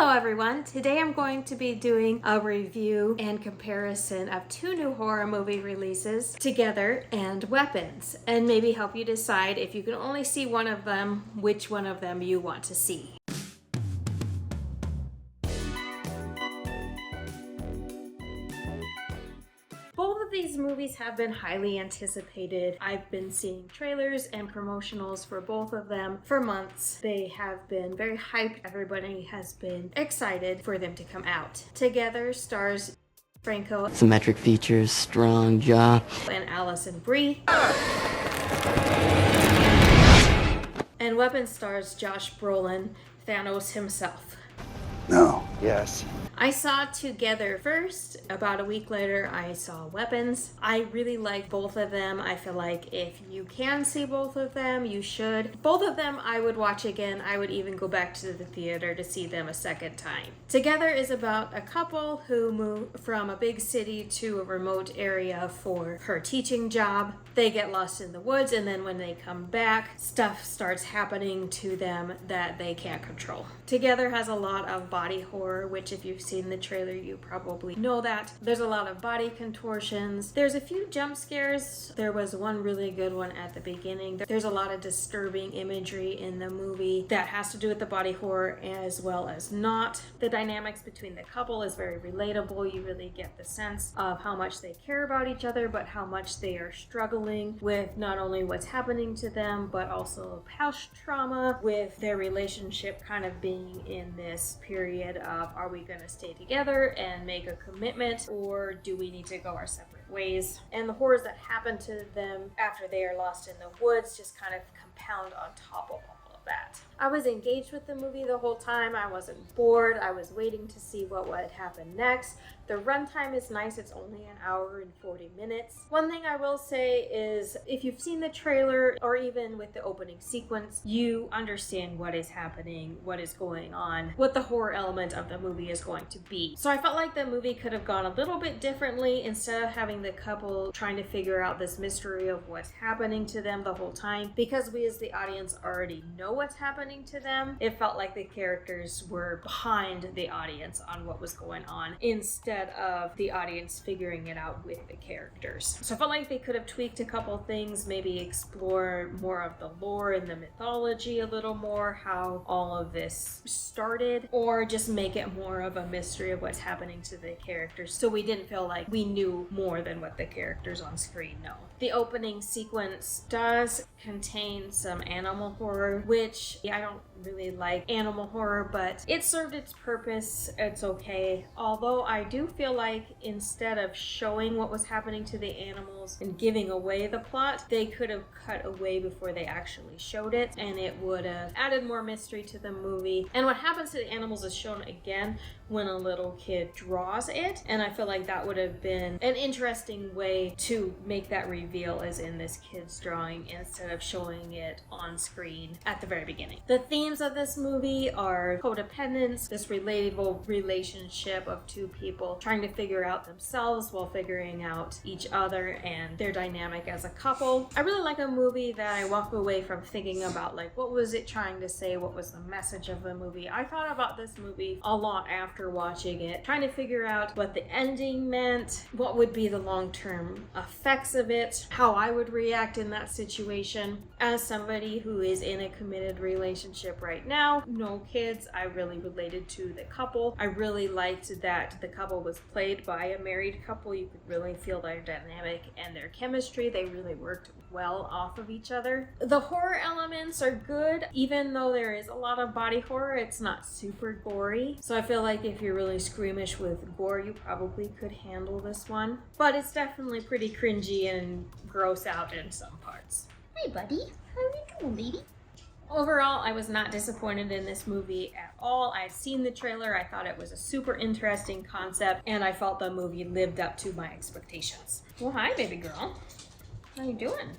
Hello everyone! Today I'm going to be doing a review and comparison of two new horror movie releases, Together and Weapons, and maybe help you decide if you can only see one of them, which one of them you want to see. Both of these movies have been highly anticipated. I've been seeing trailers and promotionals for both of them for months. They have been very hyped. Everybody has been excited for them to come out. Together stars Franco, symmetric features, strong jaw, and Alison Brie. And Weapons stars Josh Brolin, Thanos himself. No. Yes. I saw Together first. About a week later, I saw Weapons. I really like both of them. I feel like if you can see both of them, you should. Both of them I would watch again. I would even go back to the theater to see them a second time. Together is about a couple who move from a big city to a remote area for her teaching job. They get lost in the woods, and then when they come back, stuff starts happening to them that they can't control. Together has a lot of body horror, which if you've seen the trailer, you probably know that. There's a lot of body contortions. There's a few jump scares. There was one really good one at the beginning. There's a lot of disturbing imagery in the movie that has to do with the body horror as well as not. The dynamics between the couple is very relatable. You really get the sense of how much they care about each other, but how much they are struggling with not only what's happening to them, but also past trauma, with their relationship kind of being in this period of, are we going to stay together and make a commitment, or do we need to go our separate ways? And the horrors that happen to them after they are lost in the woods just kind of compound on top of all of that. I was engaged with the movie the whole time. I wasn't bored. I was waiting to see what would happen next. The runtime is nice. It's only an hour and 40 minutes. One thing I will say is, if you've seen the trailer or even with the opening sequence, you understand what is happening, what is going on, what the horror element of the movie is going to be. So I felt like the movie could have gone a little bit differently. Instead of having the couple trying to figure out this mystery of what's happening to them the whole time, because we as the audience already know what's happening to them, it felt like the characters were behind the audience on what was going on, instead of the audience figuring it out with the characters. So I felt like they could have tweaked a couple things, maybe explore more of the lore and the mythology a little more, how all of this started, or just make it more of a mystery of what's happening to the characters, so we didn't feel like we knew more than what the characters on screen know. The opening sequence does contain some animal horror, which I don't really like animal horror, but it served its purpose. It's okay. Although I do feel like instead of showing what was happening to the animals and giving away the plot, they could have cut away before they actually showed it, and it would have added more mystery to the movie. And what happens to the animals is shown again when a little kid draws it, and I feel like that would have been an interesting way to make that reveal as in this kid's drawing, instead of showing it on screen at the very beginning. The themes of this movie are codependence, this relatable relationship of two people trying to figure out themselves while figuring out each other and their dynamic as a couple. I really like a movie that I walk away from thinking about, like, what was it trying to say? What was the message of the movie? I thought about this movie a lot after watching it, trying to figure out what the ending meant, what would be the long-term effects of it, how I would react in that situation. As somebody who is in a committed relationship right now, no kids, I really related to the couple. I really liked that the couple was played by a married couple. You could really feel their dynamic and their chemistry. They really worked well off of each other. The horror elements are good. Even though there is a lot of body horror, it's not super gory. So I feel like if you're really squeamish with gore, you probably could handle this one. But it's definitely pretty cringy and gross out in some parts. Hey buddy, how you doing, lady? Overall, I was not disappointed in this movie at all. I had seen the trailer, I thought it was a super interesting concept, and I felt the movie lived up to my expectations. Well, hi baby girl. How you doing?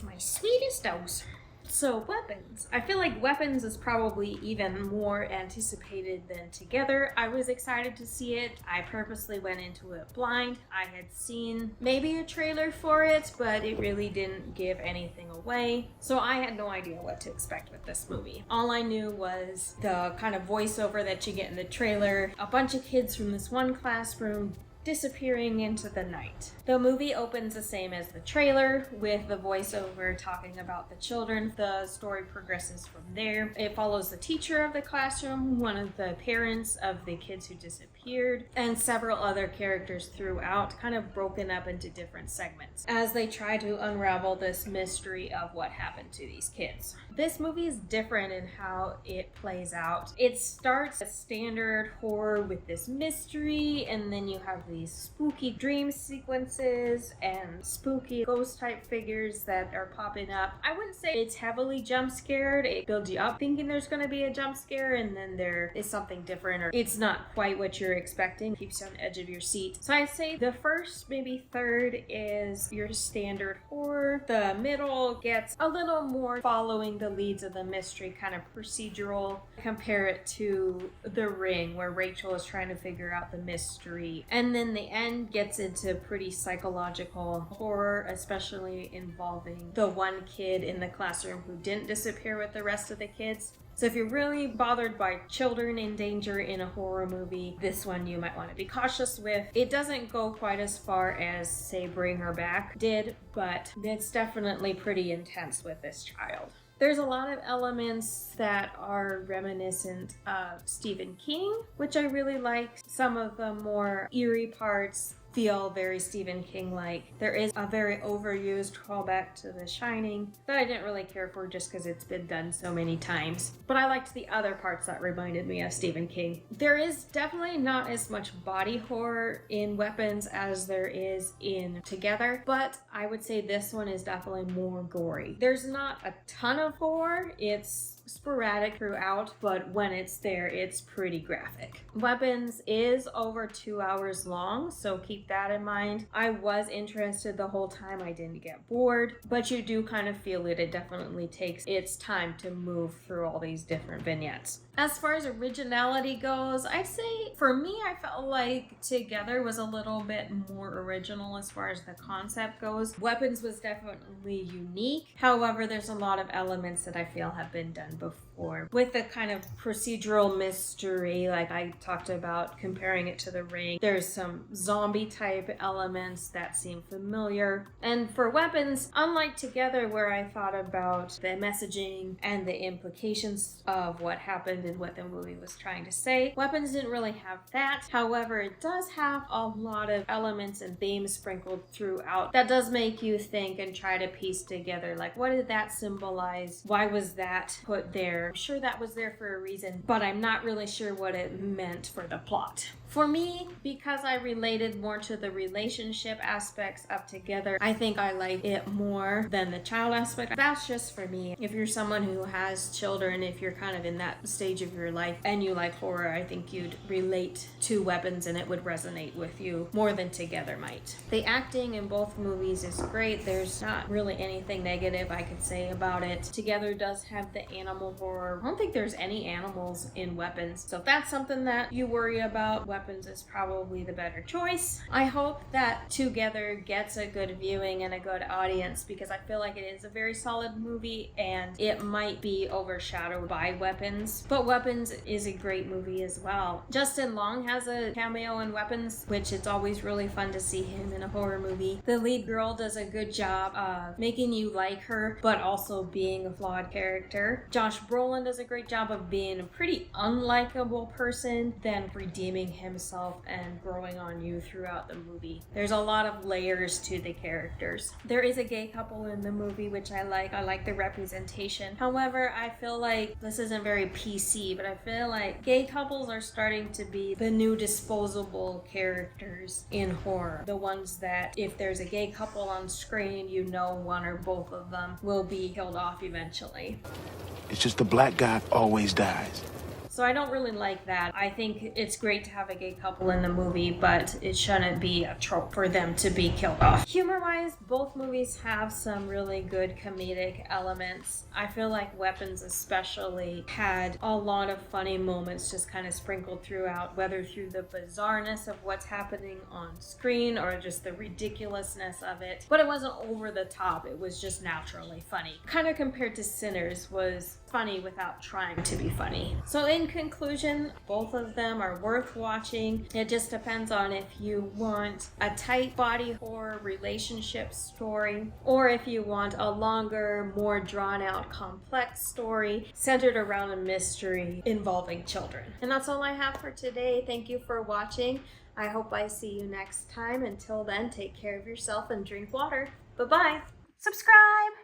My sweetest dose. So Weapons. I feel like Weapons is probably even more anticipated than Together. I was excited to see it. I purposely went into it blind. I had seen maybe a trailer for it, but it really didn't give anything away. So I had no idea what to expect with this movie. All I knew was the kind of voiceover that you get in the trailer. A bunch of kids from this one classroom disappearing into the night. The movie opens the same as the trailer, with the voiceover talking about the children. The story progresses from there. It follows the teacher of the classroom, one of the parents of the kids who disappeared, and several other characters throughout, kind of broken up into different segments, as they try to unravel this mystery of what happened to these kids. This movie is different in how it plays out. It starts a standard horror with this mystery, and then you have these spooky dream sequences and spooky ghost type figures that are popping up. I wouldn't say it's heavily jump scared. It builds you up thinking there's going to be a jump scare, and then there is something different, or it's not quite what you're expecting. It keeps you on the edge of your seat. So I'd say the first, maybe third, is your standard horror. The middle gets a little more following the leads of the mystery, kind of procedural. Compare it to The Ring, where Rachel is trying to figure out the mystery. And then the end gets into pretty psychological horror, especially involving the one kid in the classroom who didn't disappear with the rest of the kids. So if you're really bothered by children in danger in a horror movie, this one you might want to be cautious with. It doesn't go quite as far as, say, Bring Her Back did, but it's definitely pretty intense with this child. There's a lot of elements that are reminiscent of Stephen King, which I really like. Some of the more eerie parts feel very Stephen King-like. There is a very overused callback to The Shining that I didn't really care for just because it's been done so many times. But I liked the other parts that reminded me of Stephen King. There is definitely not as much body horror in Weapons as there is in Together, but I would say this one is definitely more gory. There's not a ton of horror. It's sporadic throughout, but when it's there, it's pretty graphic. Weapons is over 2 hours long, so keep that in mind. I was interested the whole time. I didn't get bored, but you do kind of feel it. It definitely takes its time to move through all these different vignettes. As far as originality goes, I'd say for me, I felt like Together was a little bit more original as far as the concept goes. Weapons was definitely unique. However, there's a lot of elements that I feel have been done before. With the kind of procedural mystery, like I talked about comparing it to The Ring, there's some zombie type elements that seem familiar. And for Weapons, unlike Together, where I thought about the messaging and the implications of what happened and what the movie was trying to say, Weapons didn't really have that. However, it does have a lot of elements and themes sprinkled throughout that does make you think and try to piece together, like, what did that symbolize? Why was that put there? I'm sure that was there for a reason, but I'm not really sure what it meant for the plot. For me, because I related more to the relationship aspects of Together, I think I like it more than the child aspect. That's just for me. If you're someone who has children, if you're kind of in that stage of your life and you like horror, I think you'd relate to Weapons and it would resonate with you more than Together might. The acting in both movies is great. There's not really anything negative I could say about it. Together does have the animal horror. I don't think there's any animals in Weapons. So if that's something that you worry about, Weapons is probably the better choice. I hope that Together gets a good viewing and a good audience, because I feel like it is a very solid movie and it might be overshadowed by Weapons. But Weapons is a great movie as well. Justin Long has a cameo in Weapons, which it's always really fun to see him in a horror movie. The lead girl does a good job of making you like her, but also being a flawed character. Josh Brolin does a great job of being a pretty unlikable person, then redeeming himself and growing on you throughout the movie. There's a lot of layers to the characters. There is a gay couple in the movie, which I like. I like the representation. However, I feel like this isn't very PC, but I feel like gay couples are starting to be the new disposable characters in horror. The ones that if there's a gay couple on screen, you know one or both of them will be killed off eventually. It's just the black guy always dies. So I don't really like that. I think it's great to have a gay couple in the movie, but it shouldn't be a trope for them to be killed off. Humor-wise, both movies have some really good comedic elements. I feel like Weapons especially had a lot of funny moments just kind of sprinkled throughout, whether through the bizarreness of what's happening on screen or just the ridiculousness of it. But it wasn't over the top, it was just naturally funny. Kind of compared to Sinners, was funny without trying to be funny. So in conclusion, both of them are worth watching. It just depends on if you want a tight body horror relationship story, or if you want a longer, more drawn out, complex story centered around a mystery involving children. And that's all I have for today. Thank you for watching. I hope I see you next time. Until then, take care of yourself and drink water. Bye-bye. Subscribe!